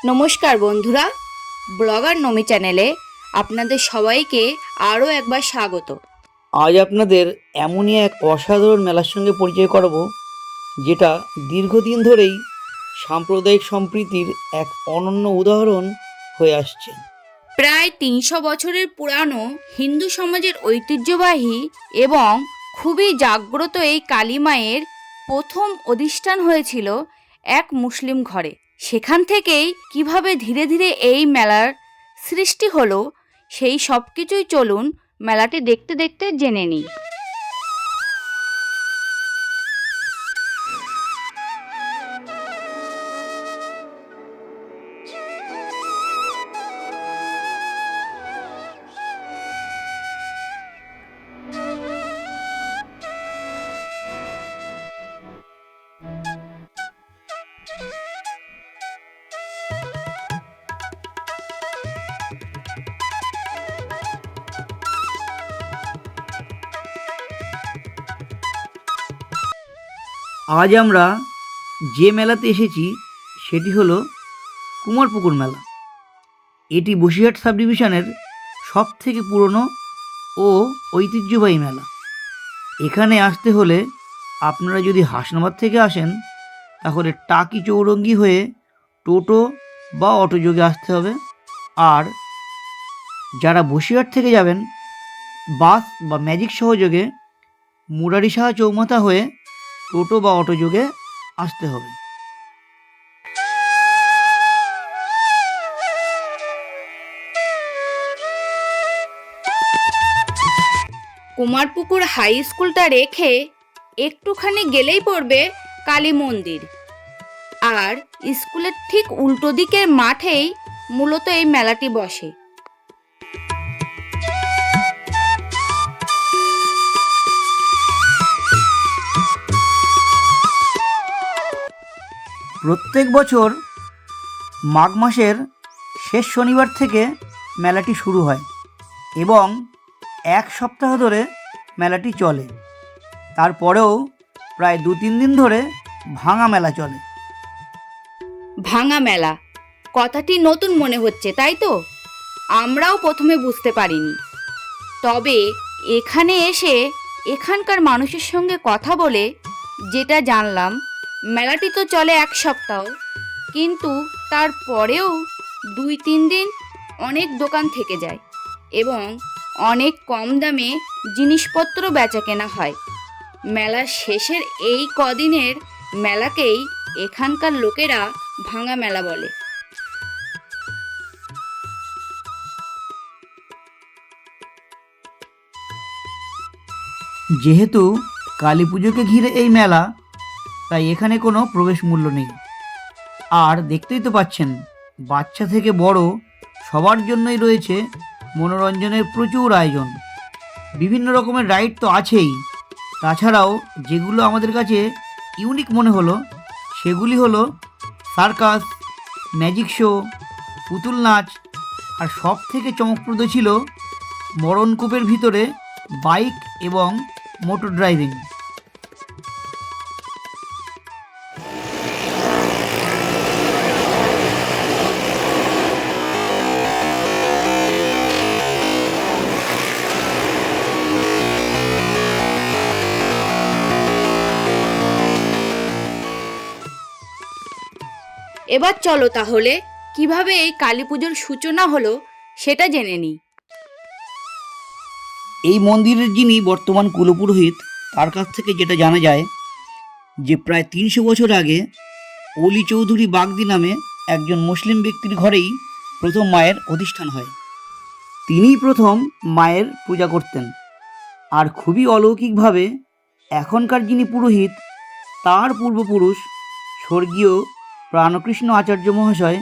নমস্কার বন্ধুরা, ব্লগার নমি চ্যানেলে আপনাদের সবাইকে আরও একবার স্বাগত। আজ আপনাদের এমনই এক অসাধারণ মেলার সঙ্গে পরিচয় করাবো, যেটা দীর্ঘদিন ধরেই সাম্প্রদায়িক সম্প্রীতির এক অনন্য উদাহরণ হয়ে আসছে। প্রায় ৩০০ বছরের পুরানো হিন্দু সমাজের ঐতিহ্যবাহী এবং খুবই জাগ্রত এই কালী মায়ের প্রথম অধিষ্ঠান হয়েছিল এক মুসলিম ঘরে। সেখান থেকেই কিভাবে ধীরে ধীরে এই মেলার সৃষ্টি হলো, সেই সব কিছুই চলুন মেলাটি দেখতে দেখতে জেনে নিই। আজ আমরা যে মেলাতে এসেছি সেটি হলো কুমারপুকুর মেলা। এটি বসিরহাট সাব ডিভিশনের সব থেকে পুরনো ও ঐতিহ্যবাহী মেলা। এখানে আসতে হলে আপনারা যদি হাসনাবাদ থেকে আসেন তাহলে টাকি চৌরঙ্গি হয়ে টোটো বা অটো যোগে আসতে হবে, আর যারা বসিরহাট থেকে যাবেন বাস বা ম্যাজিক সহযোগে মুরারিসাহা চৌমাথা হয়ে টোটো বা অটো যোগে আসতে হবে। কুমারপুকুর হাই স্কুলটা রেখে একটুখানি গেলেই পড়বে কালী মন্দির, আর স্কুলের ঠিক উল্টো দিকের মাঠেই মূলত এই মেলাটি বসে। প্রত্যেক বছর মাঘ মাসের শেষ শনিবার থেকে মেলাটি শুরু হয় এবং এক সপ্তাহ ধরে মেলাটি চলে। তারপরেও প্রায় 2-3 দিন ধরে ভাঙা মেলা চলে। ভাঙা মেলা কথাটি নতুন মনে হচ্ছে, তাই তো? আমরাও প্রথমে বুঝতে পারিনি, তবে এখানে এসে এখানকার মানুষের সঙ্গে কথা বলে যেটা জানলাম, মেলাটি তো চলে এক সপ্তাহ, কিন্তু তারপরেও 2-3 দিন অনেক দোকান থেকে যায় এবং অনেক কম দামে জিনিসপত্র বেচা কেনা হয়। মেলার শেষের এই কদিনের মেলাকেই এখানকার লোকেরা ভাঙা মেলা বলে। যেহেতু কালী পুজোকে ঘিরে এই মেলা, তাই এখানে কোনো প্রবেশ মূল্য নেই। আর দেখতেই তো পাচ্ছেন, বাচ্চা থেকে বড় সবার জন্যই রয়েছে মনোরঞ্জনের প্রচুর আয়োজন। বিভিন্ন রকমের রাইড তো আছেই, তাছাড়াও যেগুলো আমাদের কাছে ইউনিক মনে হলো সেগুলি হলো সার্কাস, ম্যাজিক শো, পুতুল নাচ, আর সব থেকে চমকপ্রদ ছিল মরণকূপের ভিতরে বাইক এবং মোটর ড্রাইভিং। এবার চলো তাহলে কিভাবে এই কালী পুজোর সূচনা হলো সেটা জেনে নিই। এই মন্দিরের যিনি বর্তমান কুলপুরোহিত, তার কাছ থেকে যেটা জানা যায় যে প্রায় 300 বছর আগে অলি চৌধুরী বাগদি নামে একজন মুসলিম ব্যক্তির ঘরেই প্রথম মায়ের অধিষ্ঠান হয়। তিনিই প্রথম মায়ের পূজা করতেন, আর খুবই অলৌকিকভাবে এখনকার যিনি পুরোহিত তার পূর্বপুরুষ স্বর্গীয় প্রাণকৃষ্ণ আচার্য মহাশয়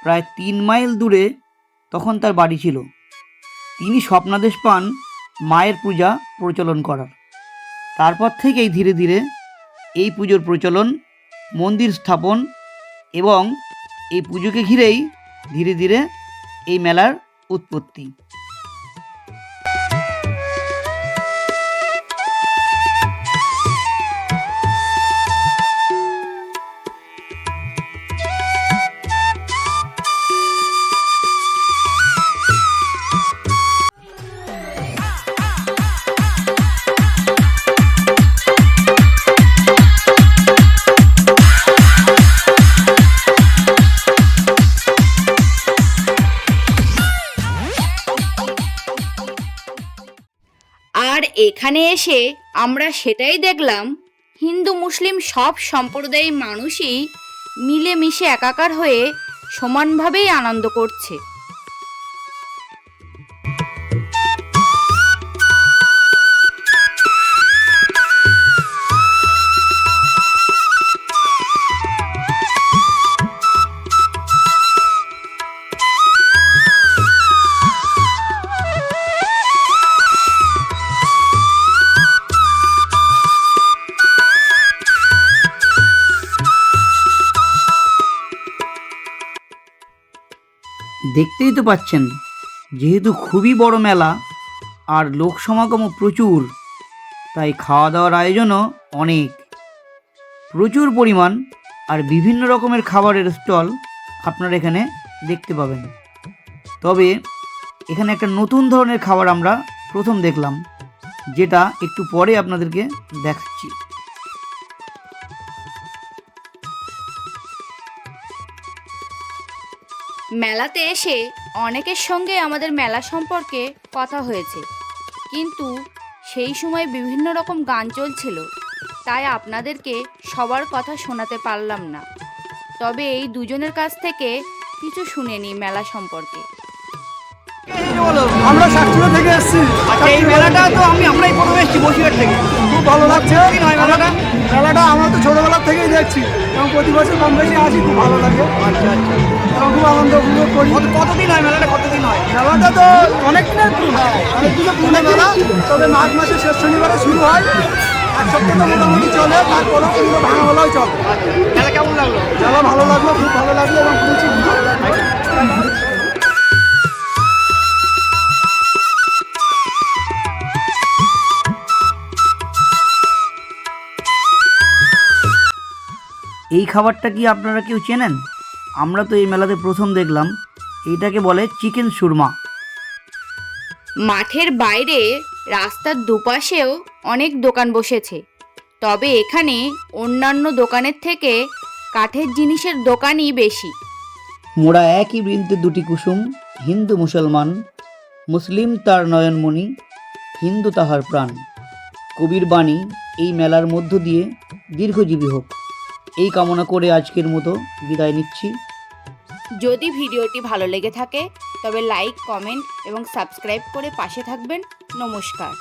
প্রায় 3 মাইল দূরে তখন তার বাড়ি ছিল। তিনি স্বপ্নাদেশ পান মায়ের পূজা প্রচলন করার। তারপর থেকেই ধীরে ধীরে এই পুজোর প্রচলন, মন্দির স্থাপন এবং এই পুজোকে ঘিরেই ধীরে ধীরে এই মেলার উৎপত্তি। এখানে এসে আমরা সেটাই দেখলাম, হিন্দু মুসলিম সব সম্প্রদায়ের মানুষই মিলেমিশে একাকার হয়ে সমানভাবেই আনন্দ করছে। দেখতেই তো পাচ্ছেন, যেহেতু খুবই বড় মেলা আর লোক সমাগমও প্রচুর, তাই খাওয়া দাওয়ার আয়োজনও অনেক, প্রচুর পরিমাণ। আর বিভিন্ন রকমের খাবারের স্টল আপনারা এখানে দেখতে পাবেন। তবে এখানে একটা নতুন ধরনের খাবার আমরা প্রথম দেখলাম, যেটা একটু পরে আপনাদেরকে দেখাচ্ছি। মেলাতে এসে অনেকের সঙ্গে আমাদের মেলা সম্পর্কে কথা হয়েছে, কিন্তু সেই সময় বিভিন্ন রকম গান চলছিল, তাই আপনাদেরকে সবার কথা শোনাতে পারলাম না। তবে এই দুজনের কাছ থেকে কিছু শুনে নিই মেলা সম্পর্কে। আমরা সাতক্ষীরা থেকে এসেছি। আচ্ছা, এই মেলাটা তো আমরাই প্রথম এসেছি বসিরহাট থেকে। খুব ভালো লাগছে। কি নয় মেলাটা? মেলাটা আমরা তো ছোটবেলা থেকেই দেখছি এবং প্রতি বছর কম বেশি আসি, খুব ভালো লাগে। আচ্ছা আচ্ছা, এবং খুব আনন্দ উপভোগ করি। কতদিন হয় মেলাটা, কতদিন হয়? মেলাটা তো অনেক দিনের পুরনো, অনেক দিনের পুরনো মেলা। তবে মাঘ মাসের শেষ শনিবারে শুরু হয়, এক সপ্তাহ তো মোটামুটি চলে, তারপরেও পুরো ভাঙা মেলাও চলে। মেলা কেমন লাগলো? মেলা ভালো লাগলো, খুব ভালো লাগলো এবং খুব ভালো লাগলো। এই খাবারটা কি আপনারা কেউ চেনেন? আমরা তো এই মেলাতে প্রথম দেখলাম। এইটাকে বলে চিকেন সুরমা। মাঠের বাইরে রাস্তার দুপাশেও অনেক দোকান বসেছে, তবে এখানে অন্যান্য দোকানের থেকে কাঠের জিনিসের দোকানই বেশি। মোরা একই বৃন্তে দুটি কুসুম, হিন্দু মুসলমান, মুসলিম তার নয়নমণি, হিন্দু তাহার প্রাণ। কবির বাণী এই মেলার মধ্য দিয়ে দীর্ঘজীবী হোক, এই কামনা করে আজকের মতো বিদায় নিচ্ছি। যদি ভিডিওটি ভালো লেগে থাকে তবে লাইক, কমেন্ট এবং সাবস্ক্রাইব করে পাশে থাকবেন। নমস্কার।